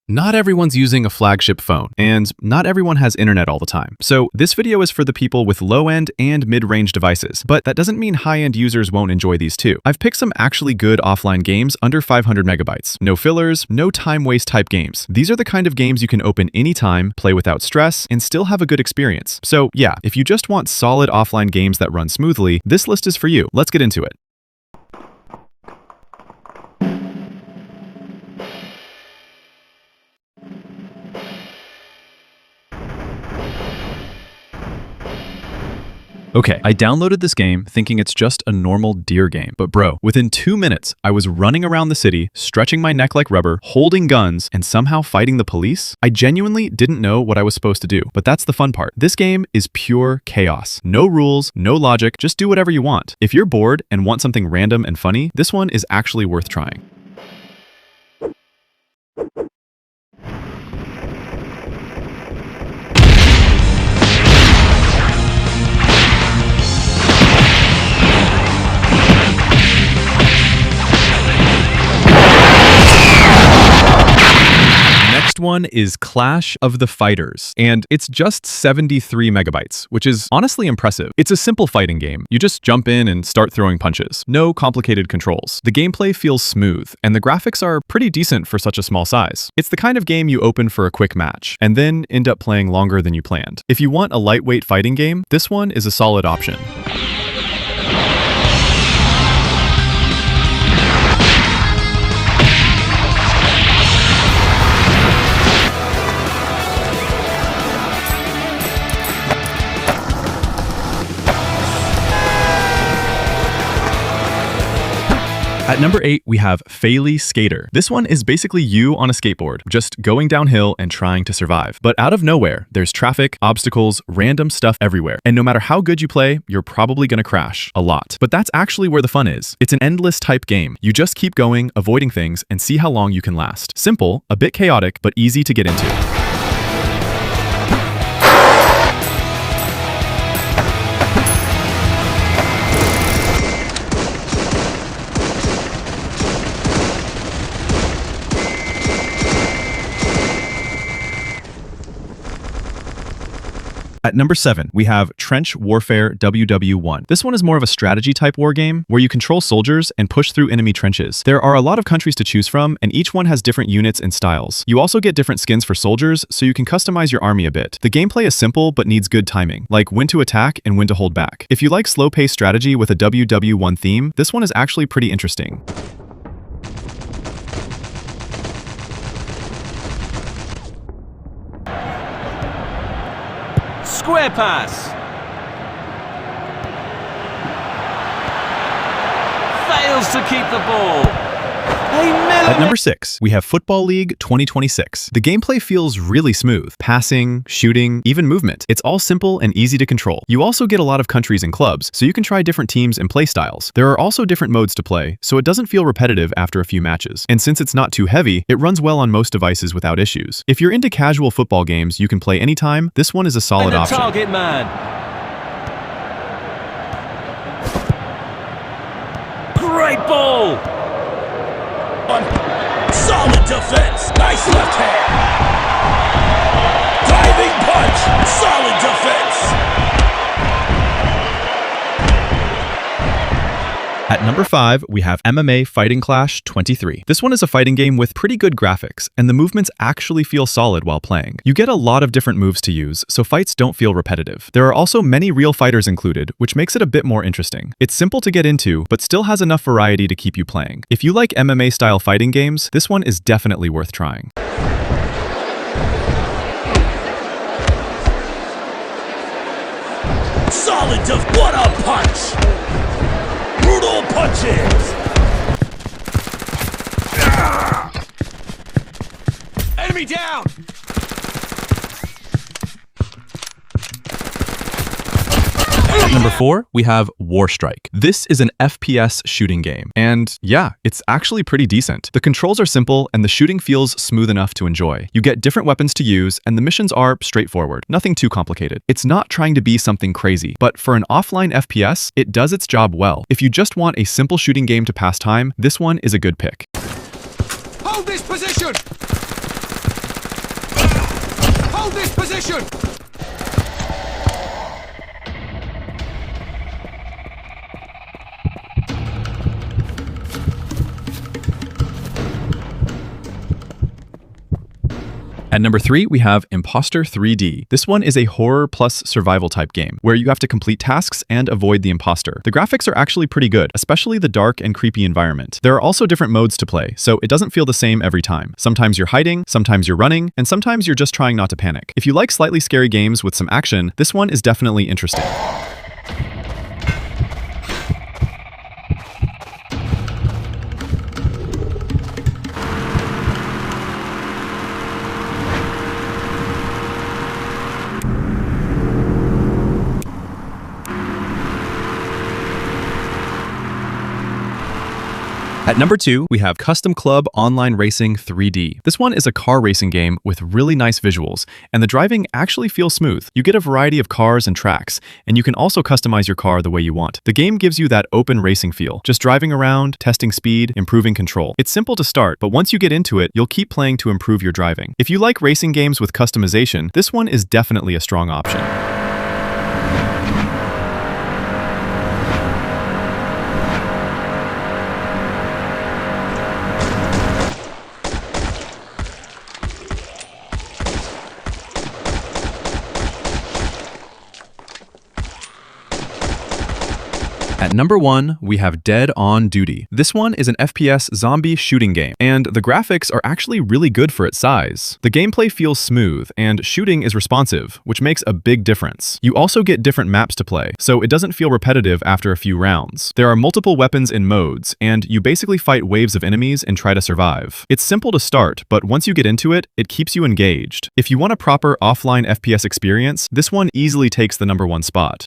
Not everyone's using a flagship phone, and not everyone has internet all the time. So this video is for the people with low-end and mid-range devices, but that doesn't mean high-end users won't enjoy these too. I've picked some actually good offline games under 500 megabytes. No fillers, no time waste type games. These are the kind of games you can open anytime, play without stress, and still have a good experience. So yeah, if you just want solid offline games that run smoothly, this list is for you. Let's get into it. Okay, I downloaded this game thinking it's just a normal deer game. But bro, within 2 minutes, I was running around the city, stretching my neck like rubber, holding guns, and somehow fighting the police. I genuinely didn't know what I was supposed to do, but that's the fun part. This game is pure chaos. No rules, no logic, just do whatever you want. If you're bored and want something random and funny, this one is actually worth trying. One is Clash of the Fighters, and it's just 73 megabytes, which is honestly impressive. It's a simple fighting game. You just jump in and start throwing punches. No complicated controls. The gameplay feels smooth, and the graphics are pretty decent for such a small size. It's the kind of game you open for a quick match, and then end up playing longer than you planned. If you want a lightweight fighting game, this one is a solid option. At number 8, we have Faily Skater. This one is basically you on a skateboard, just going downhill and trying to survive. But out of nowhere, there's traffic, obstacles, random stuff everywhere. And no matter how good you play, you're probably gonna crash a lot. But that's actually where the fun is. It's an endless type game. You just keep going, avoiding things, and see how long you can last. Simple, a bit chaotic, but easy to get into. At number 7, we have Trench Warfare WW1. This one is more of a strategy type war game where you control soldiers and push through enemy trenches. There are a lot of countries to choose from, and each one has different units and styles. You also get different skins for soldiers, so you can customize your army a bit. The gameplay is simple but needs good timing, like when to attack and when to hold back. If you like slow-paced strategy with a WW1 theme, this one is actually pretty interesting. Square pass. Fails to keep the ball. At number 6, we have Football League 2026. The gameplay feels really smooth. Passing, shooting, even movement. It's all simple and easy to control. You also get a lot of countries and clubs, so you can try different teams and play styles. There are also different modes to play, so it doesn't feel repetitive after a few matches. And since it's not too heavy, it runs well on most devices without issues. If you're into casual football games you can play anytime, this one is a solid option. Target man. Great ball. Solid defense. Nice left hand. Diving punch. Solid defense. At number 5, we have MMA Fighting Clash 23. This one is a fighting game with pretty good graphics, and the movements actually feel solid while playing. You get a lot of different moves to use, so fights don't feel repetitive. There are also many real fighters included, which makes it a bit more interesting. It's simple to get into, but still has enough variety to keep you playing. If you like MMA-style fighting games, this one is definitely worth trying. Solid def. What a punch! Brutal punches! Enemy down! At number 4, we have Warstrike. This is an FPS shooting game, and yeah, it's actually pretty decent. The controls are simple, and the shooting feels smooth enough to enjoy. You get different weapons to use, and the missions are straightforward. Nothing too complicated. It's not trying to be something crazy, but for an offline FPS, it does its job well. If you just want a simple shooting game to pass time, this one is a good pick. Hold this position! Hold this position! At number 3, we have Imposter 3D. This one is a horror plus survival type game, where you have to complete tasks and avoid the imposter. The graphics are actually pretty good, especially the dark and creepy environment. There are also different modes to play, so it doesn't feel the same every time. Sometimes you're hiding, sometimes you're running, and sometimes you're just trying not to panic. If you like slightly scary games with some action, this one is definitely interesting. At number 2, we have Custom Club Online Racing 3D. This one is a car racing game with really nice visuals, and the driving actually feels smooth. You get a variety of cars and tracks, and you can also customize your car the way you want. The game gives you that open racing feel, just driving around, testing speed, improving control. It's simple to start, but once you get into it, you'll keep playing to improve your driving. If you like racing games with customization, this one is definitely a strong option. At number 1, we have Dead on Duty. This one is an FPS zombie shooting game, and the graphics are actually really good for its size. The gameplay feels smooth, and shooting is responsive, which makes a big difference. You also get different maps to play, so it doesn't feel repetitive after a few rounds. There are multiple weapons in modes, and you basically fight waves of enemies and try to survive. It's simple to start, but once you get into it, it keeps you engaged. If you want a proper offline FPS experience, this one easily takes the number 1 spot.